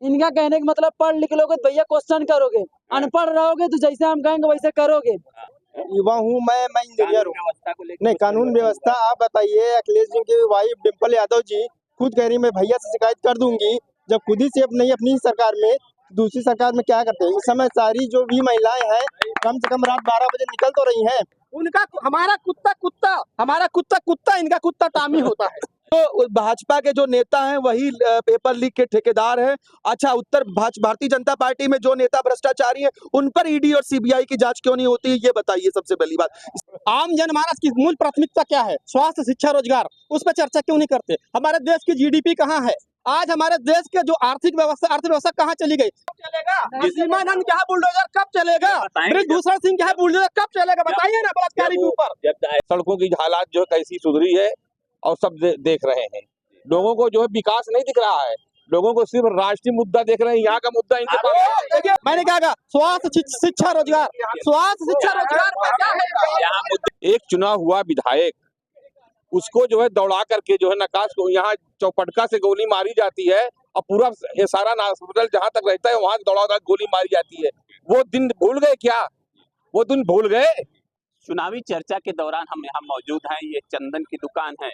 इनका कहने का मतलब पढ़ लिख लोगे तो भैया क्वेश्चन करोगे, अनपढ़ रहोगे तो जैसे हम कहेंगे वैसे करोगे। युवा हूँ मैं इंजीनियर हूँ। नहीं, कानून व्यवस्था आप बताइए। अखिलेश जी की वाइफ डिम्पल यादव जी खुद कह रही मैं भैया से शिकायत कर दूंगी। जब खुद ही सेफ नहीं अपनी सरकार में, दूसरी सरकार में क्या करते हैं? इस समय सारी जो भी महिलाएं हैं कम से कम रात 12 बजे निकल तो रही हैं। उनका हमारा कुत्ता इनका कुत्ता टामी होता है। तो भाजपा के जो नेता हैं वही पेपर लीक के ठेकेदार हैं। अच्छा, उत्तर भारतीय जनता पार्टी में जो नेता भ्रष्टाचारी हैं उन पर ईडी और सीबीआई की जांच क्यों नहीं होती, ये बताइए सबसे पहली बात। आम जनमानस की मूल प्राथमिकता क्या है? स्वास्थ्य, शिक्षा, रोजगार। उस पर चर्चा क्यों नहीं करते? हमारे देश की जीडीपी कहाँ है? आज हमारे देश के जो अर्थव्यवस्था कहाँ चली गई? कब चलेगा? सीमानंद क्या है बुलडोजर कब चलेगा? ब्रिजभूषण सिंह क्या है बुलडोजर कब चलेगा? बताइए ना बलात्कारी के ऊपर। सड़कों की हालात जो कैसी सुधरी है और सब देख रहे हैं। लोगों को जो है विकास नहीं दिख रहा है, लोगों को सिर्फ राष्ट्रीय मुद्दा देख रहे हैं। यहाँ का मुद्दा इनके पास देखिए, मैंने क्या कहा? स्वास्थ्य, शिक्षा, रोजगार। स्वास्थ्य, शिक्षा, रोजगार पर क्या है? एक चुना हुआ विधायक उसको जो है दौड़ा करके जो है नकाश को यहाँ चौपटका से गोली मारी जाती है और पूरा सारा हॉस्पिटल जहाँ तक रहता है वहां दौड़ा गोली मारी जाती है। वो दिन भूल गए क्या? वो दिन भूल गए? चुनावी चर्चा के दौरान हम यहाँ मौजूद हैं। ये चंदन की दुकान है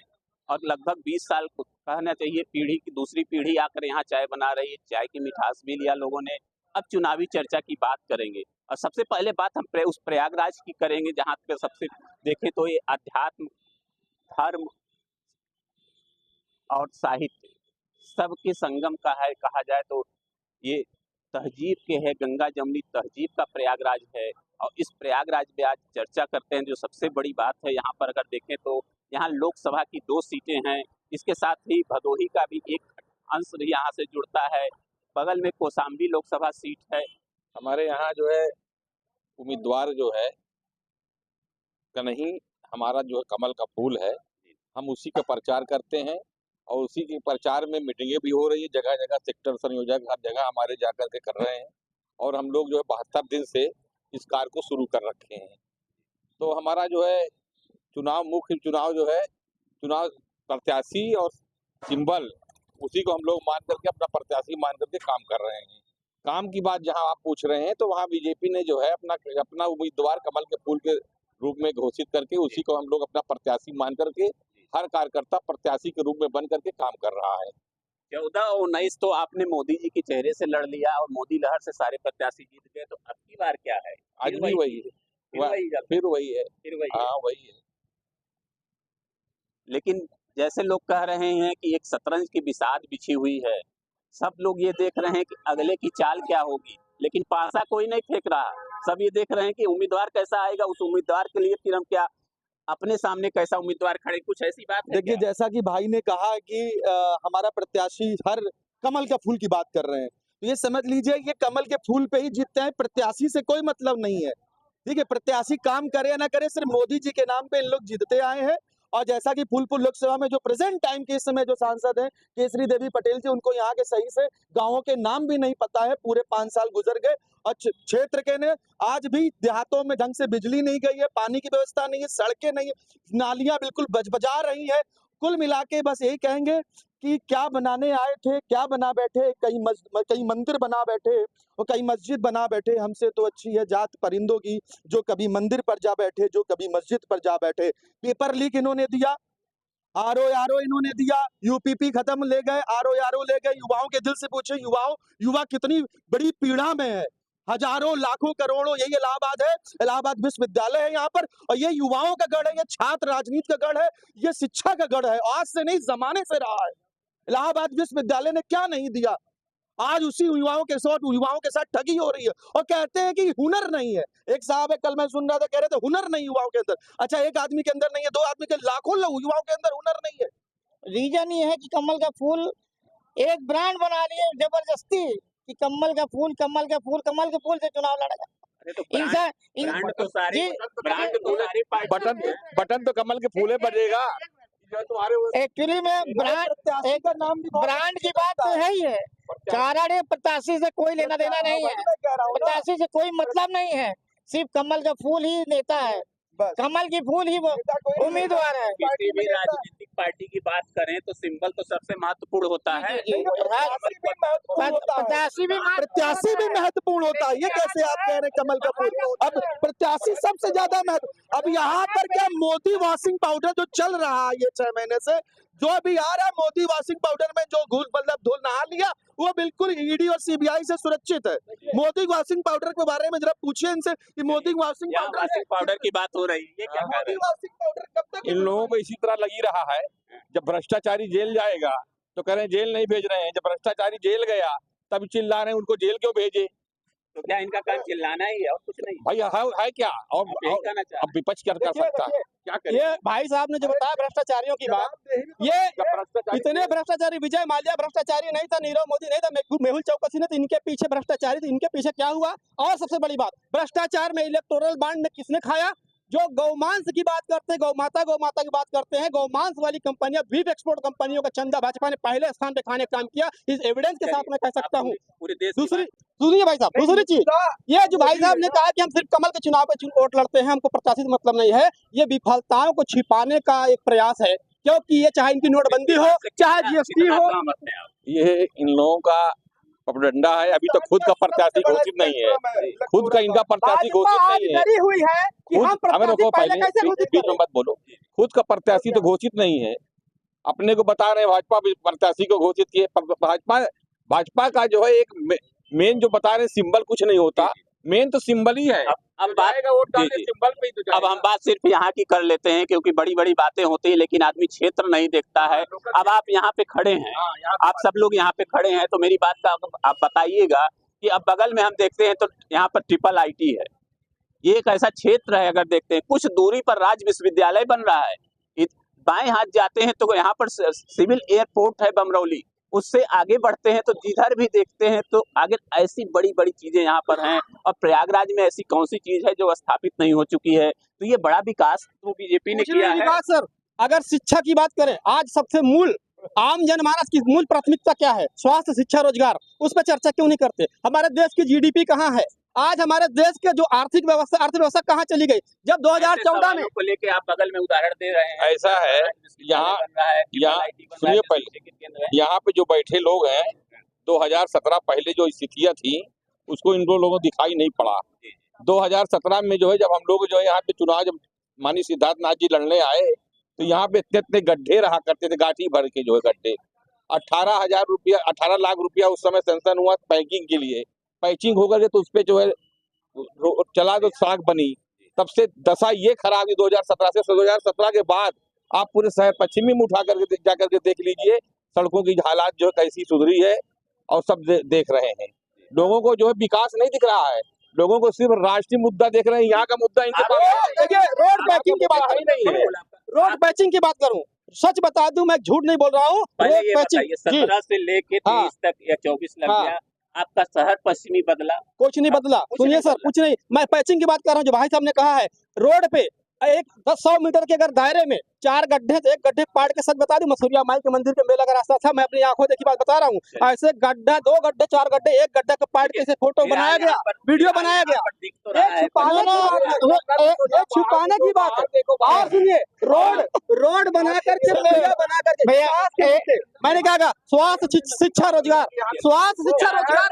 और लगभग 20 साल को कहना चाहिए पीढ़ी की दूसरी पीढ़ी आकर यहाँ चाय बना रही है। चाय की मिठास भी लिया लोगों ने। अब चुनावी चर्चा की बात करेंगे और सबसे पहले बात हम उस प्रयागराज की करेंगे जहाँ पे सबसे देखें तो ये अध्यात्म, धर्म और साहित्य सबके संगम का है। कहा जाए तो ये तहजीब के है, गंगा जमुनी तहजीब का प्रयागराज है। और इस प्रयागराज में आज चर्चा करते हैं। जो सबसे बड़ी बात है यहाँ पर अगर देखें तो यहाँ लोकसभा की 2 सीटें हैं। इसके साथ ही भदोही का भी एक अंश यहाँ से जुड़ता है। बगल में कौशाम्बी लोकसभा सीट है। हमारे यहाँ जो है उम्मीदवार जो है कन्हई, हमारा जो है कमल का फूल है, हम उसी का प्रचार करते हैं और उसी के प्रचार में मीटिंगें भी हो रही है। जगह जगह सेक्टर संयोजक हर जगह हमारे जाकर के कर रहे हैं और हम लोग जो है 72 दिन से इस कार्य को शुरू कर रखे हैं। तो हमारा जो है मुख्य चुनाव जो है चुनाव प्रत्याशी और सिंबल उसी को हम लोग मान करके अपना प्रत्याशी मान करके काम कर रहे हैं। काम की बात जहां आप पूछ रहे हैं तो वहां बीजेपी ने जो है अपना उम्मीदवार कमल के फूल के रूप में घोषित करके उसी को हम लोग अपना प्रत्याशी मान करके हर कार्यकर्ता प्रत्याशी के रूप में बन करके काम कर रहा है। 14 और 19 तो आपने मोदी जी के चेहरे से लड़ लिया और मोदी लहर से सारे प्रत्याशी जीत गए। तो अब की बार क्या है? आज भी वही है, फिर वही है। हाँ, वही है। लेकिन जैसे लोग कह रहे हैं कि एक शतरंज की बिसात बिछी हुई है, सब लोग ये देख रहे हैं कि अगले की चाल क्या होगी, लेकिन पासा कोई नहीं फेंक रहा। सब ये देख रहे हैं कि उम्मीदवार कैसा आएगा, उस उम्मीदवार के लिए फिर हम क्या अपने सामने कैसा उम्मीदवार खड़े, कुछ ऐसी बात है। देखिए, जैसा कि भाई ने कहा कि हमारा प्रत्याशी हर कमल का फूल की बात कर रहे हैं, तो ये समझ लीजिए ये कमल के फूल पे ही जीतते हैं, प्रत्याशी से कोई मतलब नहीं है। ठीक है, प्रत्याशी काम करे या ना करे, सिर्फ मोदी जी के नाम पे इन लोग जीतते आए हैं। और जैसा कि फूलपुर लोकसभा में जो प्रेजेंट टाइम के इस समय जो सांसद हैं केसरी देवी पटेल जी, उनको यहाँ के सही से गांवों के नाम भी नहीं पता है। पूरे 5 साल गुजर गए और क्षेत्र के ने आज भी देहातों में ढंग से बिजली नहीं गई है, पानी की व्यवस्था नहीं है, सड़कें नहीं है, नालियां बिल्कुल बजबजा रही है। कुल मिला के बस यही कहेंगे कि क्या बनाने आए थे, क्या बना बैठे, कहीं मंदिर बना बैठे और कहीं मस्जिद बना बैठे। हमसे तो अच्छी है जात परिंदों की, जो कभी मंदिर पर जा बैठे, जो कभी मस्जिद पर जा बैठे। पेपर लीक इन्होंने दिया, आरओ इन्होंने दिया, यूपीपी खत्म ले गए, आरओ ले गए। युवाओं के दिल से पूछे, युवा कितनी बड़ी पीड़ा में है। हजारों लाखों करोड़ों, यही इलाहाबाद है, इलाहाबाद विश्वविद्यालय है यहाँ पर, और ये युवाओं का गढ़ है, ये छात्र राजनीति का गढ़ है, ये शिक्षा का गढ़ है। आज से नहीं, जमाने से रहा है। इलाहाबाद विश्वविद्यालय ने क्या नहीं दिया। आज उसी युवाओं के साथ ठगी हो रही है और कहते हैं कि हुनर नहीं है। एक साहब है, कल मैं सुन रहा था, कह रहे थे हुनर नहीं युवाओं के अंदर। अच्छा, एक आदमी के अंदर नहीं है, 2 आदमी के, लाखों युवाओं के अंदर हुनर नहीं है। रीजन ये है कि कमल का फूल एक ब्रांड बना लिए जबरदस्ती कि कमल का फूल से चुनाव लड़ेगा। बटन तो कमल के फूले बजेगा। एक्चुअली में ब्रांड की बात तो है ही है। चाराड़े प्रत्याशी से कोई लेना देना नहीं है, प्रत्याशी से कोई मतलब नहीं है, सिर्फ कमल का फूल ही नेता है। बस। कमल की फूल ही वो उम्मीदवार है। किसी भी राजनीतिक पार्टी की बात करें तो सिंबल तो सबसे महत्वपूर्ण होता है। प्रत्याशी भी प्रत्याशी भी महत्वपूर्ण होता है। ये कैसे आप कह रहे हैं कमल का फूल? अब प्रत्याशी सबसे ज्यादा महत्व। अब यहाँ पर क्या मोदी वॉशिंग पाउडर जो चल रहा है ये 6 महीने से, जो भी आ रहा है मोदी वॉशिंग पाउडर में जो घूल मतलब धूल नहा लिया, वो बिल्कुल ईडी और सीबीआई से सुरक्षित है। मोदी वॉशिंग पाउडर के बारे में जरा पूछिए इनसे कि मोदी वॉशिंग पाउडर की बात हो रही है, क्या मोदी वॉशिंग पाउडर कब तक इन लोगों को इसी तरह लगी रहा है। जब भ्रष्टाचारी जेल जाएगा तो कह रहे हैं जेल नहीं भेज रहे हैं, जब भ्रष्टाचारी जेल गया तब चिल्ला रहे हैं उनको जेल क्यों भेजे। तो क्या इनका काम चिल्लाना ही है और कुछ नहीं? भाई है क्या? और यही कहना चाह अब विपक्ष क्या कर सकता है? क्या करे? ये भाई साहब ने जो बताया भ्रष्टाचारियों की बात, ये इतने भ्रष्टाचारी, विजय माल्या भ्रष्टाचारी नहीं था, नीरव मोदी नहीं था, मेहुल चौकसी ने, तो इनके पीछे भ्रष्टाचारी थे। इनके पीछे क्या हुआ? और सबसे बड़ी बात, भ्रष्टाचार में इलेक्टोरल बॉन्ड में किसने खाया? जो गौमांस की बात करते हैं, गौमाता की बात करते हैं, गौमांस वाली कंपनियां, बीफ एक्सपोर्ट कंपनियों का चंदा भाजपा ने पहले स्थान पे खाने का काम किया। इस एविडेंस के साथ मैं कह सकता हूँ। पूरे देश दूसरी सुनिए भाई साहब, दूसरी चीज, ये जो भाई साहब ने कहा कि हम सिर्फ कमल के चुनाव पे वोट लड़ते हैं, हमको प्रत्याशी से मतलब नहीं है, ये विफलताओं को छिपाने का एक प्रयास है। क्योंकि ये चाहे इनकी नोटबंदी हो, चाहे जीएसटी हो, ये इन लोगों का प्रोपेगेंडा है। अभी तो खुद का प्रत्याशी घोषित नहीं है, खुद का इनका प्रत्याशी घोषित नहीं है। डरी हुई है कि हम प्रत्याशी पहले कैसे घोषित बीच में मत बोलो। खुद का प्रत्याशी तो घोषित नहीं है, अपने को बता रहे हैं भाजपा प्रत्याशी को घोषित किए। भाजपा का जो है एक मेन जो बता रहे हैं सिंबल कुछ नहीं होता, मेन तो सिंबल ही है। अब बात वोट डालने सिंबल पे ही तो अब हम बात सिर्फ यहाँ की कर लेते हैं, क्योंकि बड़ी बड़ी बातें होती है लेकिन आदमी क्षेत्र नहीं देखता है। अब आप यहाँ पे खड़े हैं, आप सब लोग यहाँ पे खड़े हैं, तो मेरी बात का आप बताइएगा कि अब बगल में हम देखते हैं तो यहाँ पर ट्रिपल IT है। ये एक ऐसा क्षेत्र है, अगर देखते हैं कुछ दूरी पर राज्य विश्वविद्यालय बन रहा है। बाएं हाथ जाते हैं तो यहाँ पर सिविल एयरपोर्ट है बमरौली। उससे आगे बढ़ते हैं तो जिधर भी देखते हैं तो आगे ऐसी बड़ी बड़ी चीजें यहाँ पर हैं। और प्रयागराज में ऐसी कौन सी चीज है जो स्थापित नहीं हो चुकी है? तो ये बड़ा विकास तो बीजेपी ने किया है। सर, अगर शिक्षा की बात करें, आज सबसे मूल आम जनमानस की मूल प्राथमिकता क्या है? स्वास्थ्य, शिक्षा, रोजगार। उस पर चर्चा क्यों नहीं करते? हमारे देश की GDP कहाँ है? आज हमारे देश के जो अर्थव्यवस्था कहाँ चली गई? जब 2014 में को लेके आप बगल में उदाहरण दे रहे हैं। ऐसा है, यहाँ सुनिए, पहले यहाँ पे जो बैठे लोग हैं, 2017 पहले जो स्थितियां थी उसको इन लोगों को दिखाई नहीं पड़ा। 2017 में जो है जब हम लोग जो है यहाँ पे चुनाव, जब माननीय सिद्धार्थनाथ जी लड़ने आए तो यहाँ पे इतने गड्ढे रहा करते थे, गाठी भर के जो है गड्ढे। 18 लाख रुपया उस समय सैंक्शन हुआ पैकिंग के लिए। पैचिंग होकर के तो उस पे जो है चला तो सड़क बनी। तब से दशा ये खराब हुई 2017 से। 2017 के बाद आप पूरे शहर पश्चिमी में उठा करके जाकर के देख लीजिए, सड़कों की हालात जो है कैसी सुधरी है, और सब देख रहे हैं। लोगों को जो है विकास नहीं दिख रहा है, लोगों को सिर्फ राष्ट्रीय मुद्दा देख रहे हैं। यहाँ का मुद्दा इनके पास देखिए, रोड पैचिंग की बात नहीं है। रोड पैचिंग की बात करूं, सच बता दूं, मैं झूठ नहीं बोल रहा हूँ। रोड पैचिंग 17 से लेके 23 तक या 24 लग गया, आपका शहर पश्चिमी बदला? कुछ नहीं बदला। सुनिए सर, कुछ नहीं। मैं पैचिंग की बात कर रहा हूँ। जो भाई साहब ने कहा है, रोड पे एक 10-100 मीटर के अगर दायरे में 4 गड्ढे थे, एक गड्ढे पाट के, सच बता दूं, मसूरिया माई के मंदिर के मेला का रास्ता था, मैं अपनी आंखों देखी बात बता रहा हूँ। ऐसे गड्ढा, 2 गड्ढे, 4 गड्ढे, एक गड्ढे के पाट के फोटो बनाया गया, वीडियो बनाया गया। छुपाने की बात है। और सुनिए, रोड बना करके भैया, मैंने क्या कहा? स्वास्थ्य, शिक्षा, रोजगार। स्वास्थ्य, शिक्षा, रोजगार।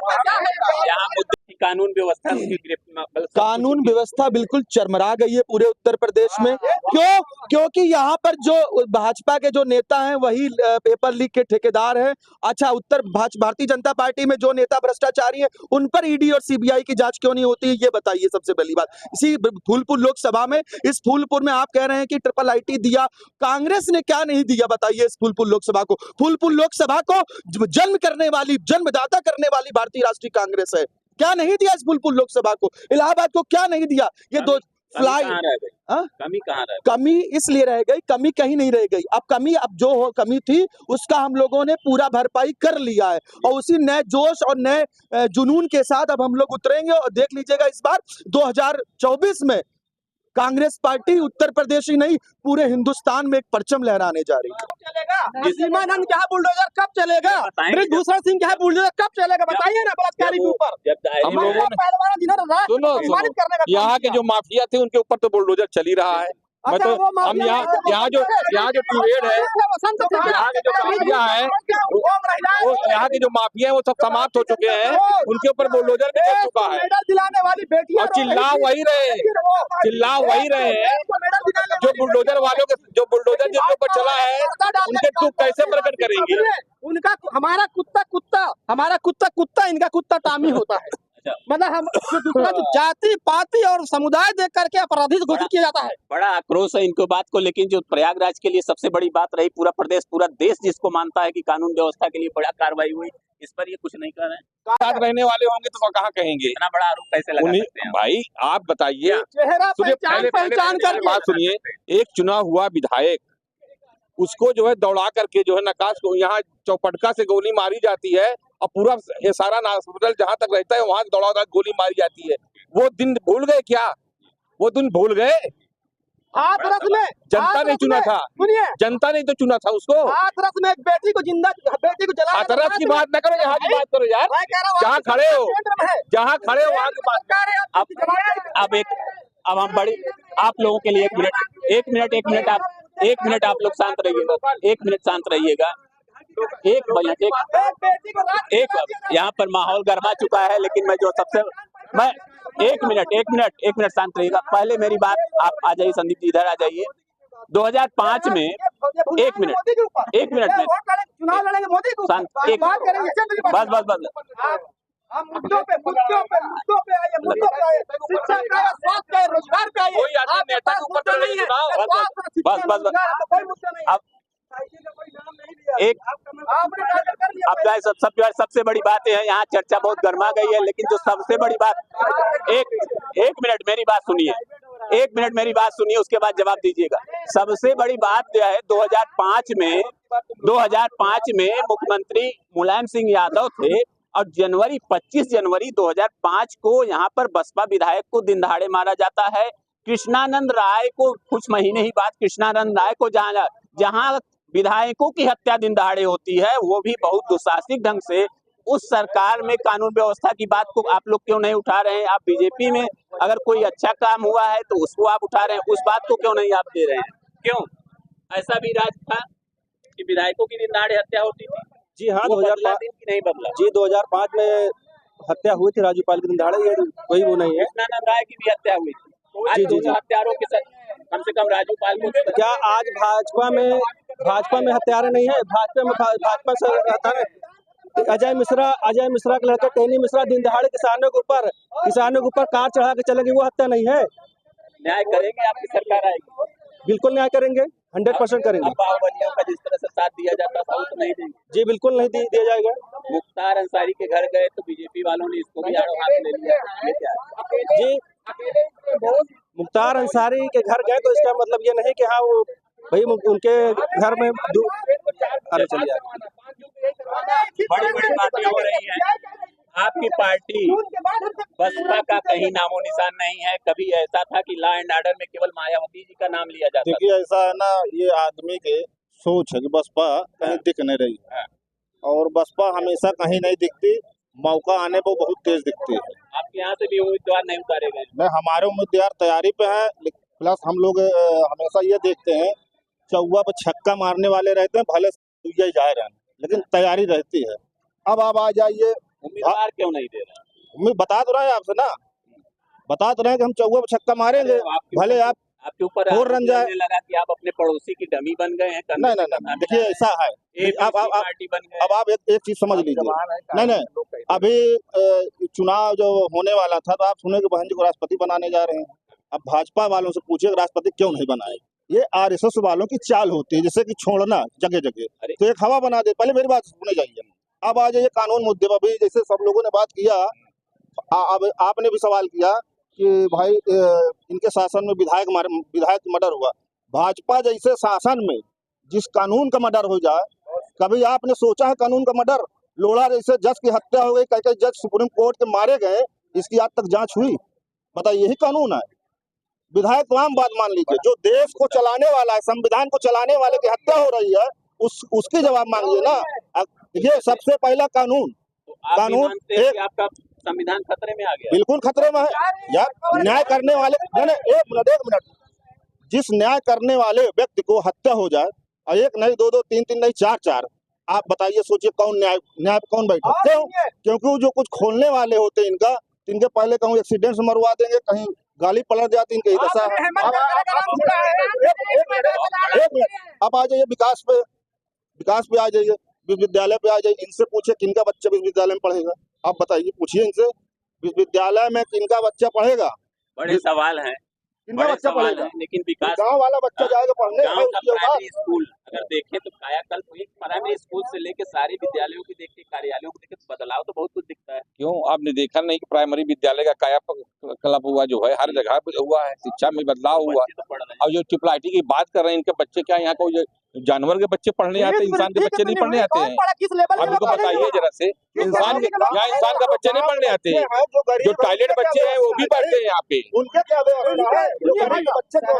कानून व्यवस्था की गिरफ्त में, कानून व्यवस्था बिल्कुल चरमरा गई है पूरे उत्तर प्रदेश में। क्यों? क्योंकि यहाँ पर जो भाजपा के जो नेता हैं वही पेपर लीक के ठेकेदार हैं। अच्छा, भारतीय जनता पार्टी में जो नेता भ्रष्टाचारी हैं उन पर ईडी और सीबीआई की जांच क्यों नहीं होती है, ये बताइए सबसे पहली बात। इसी फूलपुर लोकसभा में, इस फूलपुर में आप कह रहे हैं कि ट्रिपल IT दिया, कांग्रेस ने क्या नहीं दिया बताइए इस फूलपुर लोकसभा को? फूलपुर लोकसभा को जन्मदाता करने वाली भारतीय राष्ट्रीय कांग्रेस है। क्या नहीं दिया इस फूलपुर लोकसभा को? इलाहाबाद को क्या नहीं दिया? ये दो फ्लाई कमी कहाँ रह गई? कमी इसलिए रह गई, कमी कहीं नहीं रह गई। अब जो कमी थी उसका हम लोगों ने पूरा भरपाई कर लिया है, और उसी नए जोश और नए जुनून के साथ अब हम लोग उतरेंगे। और देख लीजिएगा, इस बार 2024 में कांग्रेस पार्टी उत्तर प्रदेश ही नहीं पूरे हिंदुस्तान में एक परचम लहराने जा रही है। चलेगा? जिस- सीमानंद क्या है बुलडोजर कब चलेगा? बताएंगे ब्रिजभूषण सिंह क्या है बुलडोजर कब चलेगा? बताइए ना बलात्कारी के ऊपर। जब दायरे हम में लोगों ने- पहलवान जिन्होंने राष्ट्र सुनो को सम्मानित सुनो करने का काम यहाँ के किया। जो माफिया थे उनके ऊपर तो बुलडोजर चल ही रहा है। मैं अच्छा, तो वो माफिया हम यहाँ नहीं थे, यहाँ जो डिबेट है, वसंत थे क्या? यहाँ के जो माफिया है वो यहाँ के जो माफिया है वो सब समाप्त हो चुके हैं, उनके ऊपर बुलडोजर भी चल चुका है मेडल दिलाने वाली बेटियां और चिल्ला वही रहे हैं, चिल्ला वही रहे हैं जो बुलडोजर वालों के जो बुलडोजर जिनके ऊपर चला है उनके दुख कैसे प्रकट करेंगे। उनका हमारा कुत्ता इनका कुत्ता टामी होता है। मतलब हम जो दूसरा जो जाति पाति और समुदाय देख करके अपराधी घोषित किया जाता है। बड़ा आक्रोश है इनको बात को, लेकिन जो प्रयागराज के लिए सबसे बड़ी बात रही, पूरा प्रदेश पूरा देश जिसको मानता है कि कानून व्यवस्था के लिए बड़ा कार्रवाई हुई, इस पर ये कुछ नहीं कर रहे हैं। साथ रहने वाले होंगे तो कहाँ कहेंगे। इतना बड़ा आरोप कैसे लगा उन्हीं सकते हैं? भाई आप बताइए, चेहरा सुनिए पहचान पहले बात सुनिए। एक चुना हुआ विधायक उसको जो है दौड़ा करके जो है नकाश को यहाँ चौपटका से गोली मारी जाती है और पूरा सारा हॉस्पिटल जहां तक रहता है वहां दौड़ा दौड़ा गोली मारी जाती है। वो दिन भूल गए क्या? वो दिन भूल गए? हाथरस में जनता ने चुना था, सुनिए जनता ने तो चुना था उसको। हाथरस में एक बेटी को जला हाथरस की बात न करो, यहाँ की बात करो यार। जहाँ खड़े हो जहाँ खड़े हो वहाँ की बात करो। अब हम बड़ी आप लोगों के लिए एक मिनट आप लोग शांत रहिएगा, एक मिनट शांत रहिएगा, एक यहाँ पर माहौल गर्मा चुका है, लेकिन मैं एक मिनट शांत रहिएगा। पहले मेरी बात, आप आ जाइए संदीप जी, इधर आ जाइए। 2005 में एक मिनट में चुनाव लड़ेंगे मोदी को शांत, एक बात करेंगे बस हम मुद्दों पे आइए, शिक्षा का, स्वास्थ्य का, रोजगार का कोई आदमी नेता के ऊपर तो नहीं है। बस अब एक अब जो है सबसे बड़ी बात है, यहाँ चर्चा बहुत गर्मा गई है, लेकिन जो सबसे बड़ी बात, एक मिनट मेरी बात सुनिए, उसके बाद जवाब दीजिएगा। सबसे बड़ी बात यह है, 2005 में मुख्यमंत्री मुलायम सिंह यादव थे और 25 जनवरी 2005 को यहाँ पर बसपा विधायक को दिन दहाड़े मारा जाता है। कृष्णानंद राय को कुछ महीने ही बाद कृष्णानंद राय को जहाँ विधायकों की हत्या दिन दहाड़े होती है, वो भी बहुत दुस्साहसिक ढंग से। उस सरकार में कानून व्यवस्था की बात को आप लोग क्यों नहीं उठा रहे हैं? आप बीजेपी में अगर कोई अच्छा काम हुआ है तो उसको आप उठा रहे हैं, उस बात को क्यों नहीं आप दे रहे हैं? क्यों? ऐसा भी राज था कि विधायकों की दिन दहाड़े हत्या होती थी। जी हाँ, 2005 नहीं बदला। जी 2005 में हत्या हुई थी राज्यपाल के दिन दहाड़े, ये कोई वो नहीं है। कृष्णानंद राय की भी हत्या हुई थी। आज दोनों हत्यारों के साथ कम से कम राज्यपाल को क्या आज भाजपा में हत्यारे नहीं है? भाजपा से रहता है अजय मिश्रा के लड़का टहनी मिश्रा दिन दहाड़े किसानों के ऊपर कार चढ़ा के चले गए, वो हत्या नहीं है। न्याय करेंगे आपकी सरकार आएगी? बिल्कुल न्याय करेंगे, 100% करेंगे। अब बाहुबलियों का जिस तरह से साथ दिया जाता था, वो तो नहीं देंगे। जी बिल्कुल नहीं दिया जाएगा। मुख्तार अंसारी के घर गए तो बीजेपी वालों ने इसको भी आड़ो हाथ ले लिया। ये क्या है? जी मुख्तार अंसारी के घर गए तो इसका मतलब ये नहीं कि हाँ वो भाई उनके घर में अरे चलिए बड़ी बड़ी बातें हो रही हैं। आपकी पार्टी बसपा का कहीं नामो निशान नहीं है। कभी ऐसा था कि लॉ एंड ऑर्डर में केवल मायावती जी का नाम लिया जाता था। देखिए ऐसा है ना, ये आदमी के सोच है कि बसपा कहीं दिख नहीं रही है और बसपा हमेशा कहीं नहीं दिखती, मौका आने पर बहुत तेज दिखती है। आपके यहाँ से भी उम्मीदवार नहीं उतारे गए? नहीं, हमारे उम्मीदवार तैयारी पे हैं, प्लस हम लोग हमेशा ये देखते हैं चौवा पे छक्का मारने वाले रहते हैं, भले से जा रहे हैं लेकिन तैयारी रहती है। अब आप आ जाइए, उम्मीदवार क्यों नहीं दे रहे? उम्मीद बता तो रहे हैं आपसे ना, बता तो रहे हैं कि हम चौवा पे छक्का मारेंगे, भले आप आपके ऊपर और रन जाए। लगा कि आप अपने पड़ोसी की डमी बन गए हैं। नहीं, देखिए ऐसा है, अब आप एक चीज समझ लीजिए। नहीं, अभी चुनाव जो होने वाला था तो आप सुने कि बहन जी को राष्ट्रपति बनाने जा रहे हैं। अब भाजपा वालों से पूछिए राष्ट्रपति क्यों नहीं बनाए। ये आरएसएस वालों की चाल होती है, जैसे कि छोड़ना जगह जगह, तो एक हवा बना दे। पहले मेरी बात सुने जाइए, अब आ जाइए कानून मुद्दे पर भी। जैसे सब लोगों ने बात किया, अब आपने भी सवाल किया कि भाई इनके शासन में विधायक मर्डर हुआ। भाजपा जैसे शासन में जिस कानून का मर्डर हो जाए, कभी आपने सोचा है कानून का मर्डर? लोढ़ा जैसे जज की हत्या हो गई, कई जज सुप्रीम कोर्ट के मारे गए, इसकी आज तक जांच हुई? बताइए, यही कानून है? विधायक तो आम बात मान लीजिए, जो देश को चलाने वाला है, संविधान को चलाने वाले की हत्या हो रही है, उसकी जवाब मांगिए ना। ये सबसे पहला कानून तो आप भी कानून मानते हैं एक कि आपका संविधान खतरे में आ गया? बिल्कुल खतरे में है यार। न्याय करने वाले नहीं, एक मिनट, जिस न्याय करने वाले व्यक्ति को हत्या हो जाए और एक नहीं, दो दो, तीन तीन नहीं, चार चार, आप बताइए, सोचिए कौन न्याय पे कौन बैठे? क्यों? क्योंकि वो जो कुछ खोलने वाले होते हैं इनके पहले कहूँ एक्सीडेंट से मरवा देंगे, कहीं गाली पलट जाती, इनकी ही दशा है। एक मिनट, आप आ जाइए विकास पे आ जाइए, विश्वविद्यालय पे आ जाइए, इनसे पूछिए किनका बच्चा विश्वविद्यालय में पढ़ेगा। आप बताइए, पूछिए इनसे, विश्वविद्यालय में किनका बच्चा पढ़ेगा? बड़े सवाल हैं, किनका बड़े बच्चा सवाल पढ़ेगा? हैं, लेकिन विकास गांव वाला बच्चा जाएगा पढ़ने? गांव का उसके बाद प्राइमरी स्कूल अगर देखें तो कायाकल्प, एक प्राइमरी स्कूल से लेके सारे विद्यालयों को देखे, कार्यालयों को देखे, तो बदलाव तो बहुत कुछ दिखता है। क्यों आपने देखा नहीं कि प्राइमरी विद्यालय का कायाकल्प हुआ जो है हर जगह पे हुआ है, शिक्षा में बदलाव हुआ। बच्चे तो पढ़ रहे हैं। अब जो ट्रिपल IIT की बात कर रहे हैं, इनके बच्चे क्या यहाँ को जानवर के बच्चे पढ़ने आते हैं, इंसान के बच्चे नहीं पढ़ने आते हैं? किस लेवल आप इनको बताइए जरा से, इंसान के यहाँ इंसान का बच्चे नहीं पढ़ने आते हैं, जो टॉयलेट बच्चे हैं वो भी पढ़ते हैं यहाँ पे। उनके क्या व्यवस्था है? जो गरीब बच्चे को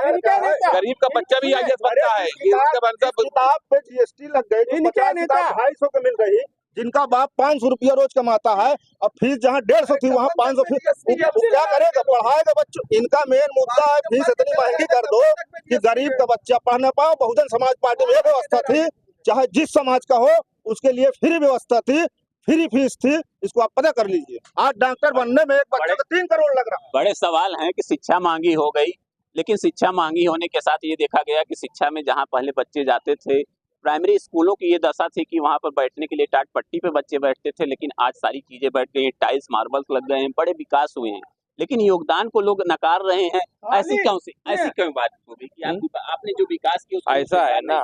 गरीब का बच्चा भी IAS बनता है, ये उनका मतलब किताब पे GST लग गई, जो 50 किताब 250 के मिल रही, जिनका बाप 500 रुपया रोज कमाता है, और फीस जहाँ 150 थी वहाँ 500 फीस, क्या करेगा? पढ़ाएगा बच्चों? इनका मेन मुद्दा है फीस इतनी महंगी कर दो कि गरीब का बच्चा पढ़ न पाओ। बहुजन समाज पार्टी में एक व्यवस्था थी, चाहे जिस समाज का हो उसके लिए फ्री व्यवस्था थी, फ्री फीस थी, इसको आप पता कर लीजिए। आज डॉक्टर बनने में एक बच्चे को 3 करोड़ लग रहा है। बड़े सवाल हैं कि शिक्षा महंगी हो गई, लेकिन शिक्षा महंगी होने के साथ ये देखा गया कि शिक्षा में जहाँ पहले बच्चे जाते थे, प्राइमरी स्कूलों की ये दशा थी कि वहाँ पर बैठने के लिए टाट पट्टी पे बच्चे बैठते थे, लेकिन आज सारी चीजें बैठ गई हैं, टाइल्स मार्बल्स लग गए हैं, बड़े विकास हुए हैं, लेकिन योगदान को लोग नकार रहे हैं। ऐसी क्यों बात होगी कि आपने जो विकास किया उसको ऐसा है ना,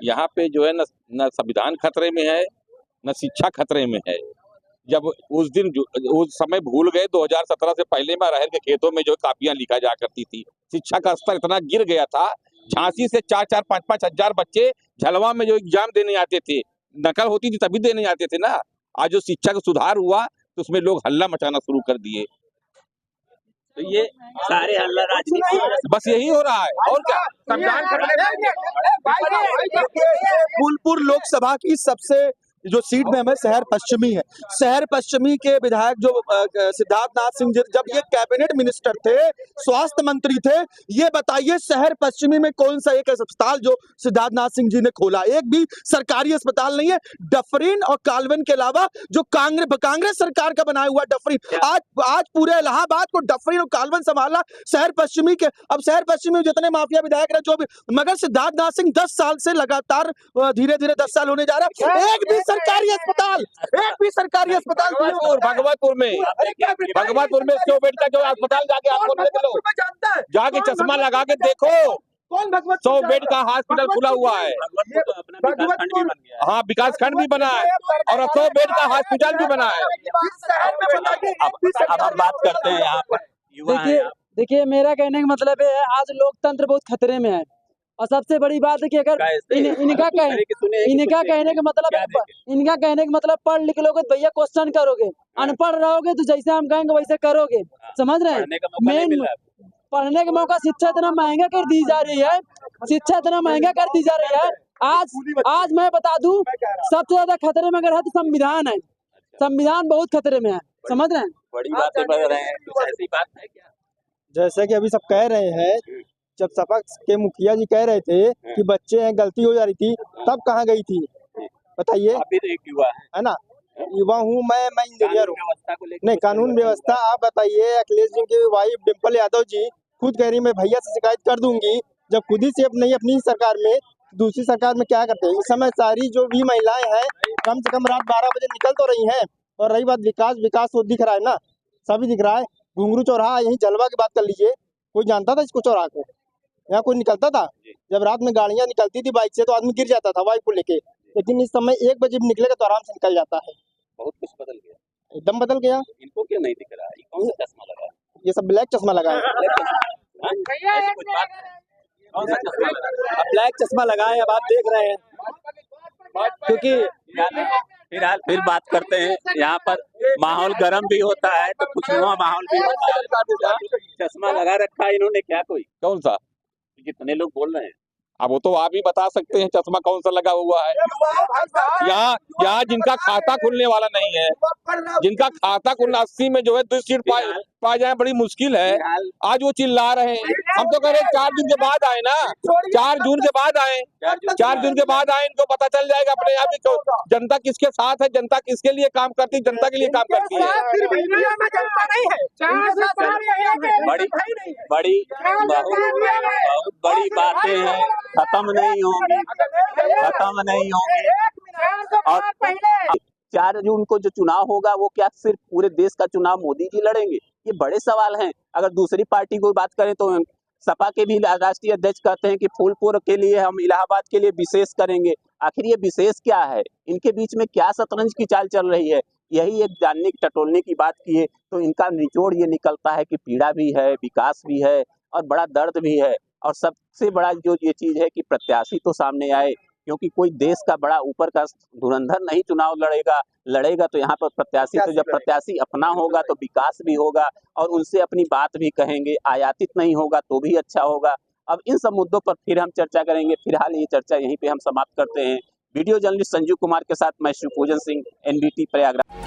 यहाँ पे जो है न संविधान खतरे में है, न शिक्षा खतरे में है। जब उस समय भूल गए 2017 से पहले में अरहर के खेतों में जो कापियां लिखा जा करती थी, शिक्षा का स्तर इतना गिर गया था, झांसी से 4-4, 5-5 हजार बच्चे झलवा में जो एग्जाम देने आते थे, नकल होती थी तभी देने आते थे ना। आज जो शिक्षा का सुधार हुआ तो उसमें लोग हल्ला मचाना शुरू कर दिए। तो ये सारे हल्ला राजनीति, बस यही हो रहा है और क्या। संविधान फूलपुर लोकसभा की सबसे जो सीट में हमें शहर पश्चिमी है, शहर पश्चिमी के विधायक जो सिद्धार्थनाथ सिंह जी, जब ये कैबिनेट मिनिस्टर थे, स्वास्थ्य मंत्री थे, ये बताइए शहर पश्चिमी में कौन सा एक अस्पताल जो सिद्धार्थनाथ सिंह जी ने खोला? एक भी सरकारी अस्पताल नहीं है। डफरीन और काल्विन के अलावा जो कांग्रेस सरकार का बनाया हुआ डफरीन, आज पूरे इलाहाबाद को डफरीन और काल्विन संभाला शहर पश्चिमी के। अब शहर पश्चिमी में जितने माफिया विधायक रहे जो भी, मगर सिद्धार्थनाथ सिंह 10 साल से लगातार धीरे धीरे 10 साल होने जा रहा है, एक भी सरकारी अस्पताल भगवतपुर में 100 बेड का जो अस्पताल जाके आपको देख लो, जाके चश्मा लगा के देखो, कौन भगवत 100 बेड का हॉस्पिटल खुला हुआ है। तो अपना विकास खंड भी बन गया है। हाँ, विकास खंड भी बना है और 100 बेड का हॉस्पिटल भी बना है। अब हम बात करते हैं यहाँ पर युवा हैं आप। देखिए मेरा कहने का मतलब है, आज लोकतंत्र बहुत खतरे में है, और सबसे बड़ी बात है कि अगर इनका कहने का मतलब पढ़ लिख लोगे तो भैया क्वेश्चन करोगे, अनपढ़ रहोगे तो जैसे हम कहेंगे वैसे करोगे, समझ रहे हैं? मेन पढ़ने का मौका, शिक्षा इतना महंगा कर दी जा रही है, आज मैं बता दूं, सबसे ज्यादा खतरे में अगर है तो संविधान है, संविधान बहुत खतरे में है, समझ रहे हैं? बड़ी बातें बढ़ रहे हैं, कुछ ऐसी बात है क्या? जैसे कि अभी सब कह रहे हैं, जब सपा के मुखिया जी कह रहे थे कि बच्चे हैं, गलती हो जा रही थी, तब कहाँ गई थी बताइए? अभी तो एक युवा है ना, युवा हूँ मैं इंजीनियर हूँ। नहीं, कानून व्यवस्था आप बताइए। अखिलेश जी की वाइफ डिम्पल यादव जी खुद कह रही मैं भैया से शिकायत कर दूंगी, जब खुद ही सेफ नहीं अपनी सरकार में, दूसरी सरकार में क्या करते हैं? इस समय सारी जो भी महिलाएं हैं कम से कम रात 12 बजे निकल तो रही हैं। और रही बात विकास तो दिख रहा है ना, सभी दिख रहा है। घुंगरू चौराहा, यही जलवा की बात कर लीजिए, कोई जानता था इसको चौराहा को? यहाँ कोई निकलता था? जब रात में गाड़ियां निकलती थी बाइक से तो आदमी गिर जाता था वाइफ को लेके, लेकिन इस समय 1 बजे भी निकलेगा तो आराम से निकल जाता है। बहुत कुछ बदल गया, एकदम बदल गया। इनको क्यों नहीं दिख रहा है? कौन सा चश्मा लगा है? ये सब ब्लैक चश्मा लगाए, ब्लैक चश्मा लगाए, अब आप देख रहे हैं। क्योंकि फिर बात करते हैं, यहाँ पर माहौल गर्म भी होता है तो खुशनुमा माहौल भी होता है। चश्मा लगा रखा है इन्होंने, क्या कोई कौन सा? कितने लोग बोल रहे हैं अब वो तो आप ही बता सकते हैं चश्मा कौन सा लगा हुआ है। यहाँ जिनका खाता खुलने वाला नहीं है, जिनका खाता खुलना 80 में जो है 2 सीट पा जाए बड़ी मुश्किल है, आज वो चिल्ला रहे हैं। हम तो कह रहे हैं 4 जून के बाद आए ना, 4 जून के बाद आए, 4 जून के बाद आए, इनको पता चल जाएगा अपने आप ही जनता किसके साथ है, जनता किसके लिए काम करती है, जनता के लिए काम करती है। बड़ी बहुत बड़ी बातें हैं, खत्म नहीं होंगी। और 4 जून को जो चुनाव होगा वो क्या सिर्फ पूरे देश का चुनाव मोदी जी लड़ेंगे? ये बड़े सवाल हैं। अगर दूसरी पार्टी को बात करें तो सपा के भी राष्ट्रीय अध्यक्ष कहते हैं कि फूलपुर के लिए हम इलाहाबाद के लिए विशेष करेंगे। आखिर ये विशेष क्या है? इनके बीच में क्या शतरंज की चाल चल रही है? यही एक जानने टटोलने की बात की है तो इनका निचोड़ ये निकलता है कि पीड़ा भी है, विकास भी है और बड़ा दर्द भी है। और सबसे बड़ा जो ये चीज है कि प्रत्याशी तो सामने आए, क्योंकि कोई देश का बड़ा ऊपर का धुरंधर नहीं चुनाव लड़ेगा तो यहाँ पर प्रत्याशी, तो जब प्रत्याशी अपना होगा तो विकास भी होगा और उनसे अपनी बात भी कहेंगे, आयातित नहीं होगा तो भी अच्छा होगा। अब इन सब मुद्दों पर फिर हम चर्चा करेंगे। फिलहाल ये चर्चा यहीं पे हम समाप्त करते हैं। वीडियो जर्नलिस्ट संजीव कुमार के साथ मैं शिवपूजन सिंह, NBT प्रयागराज।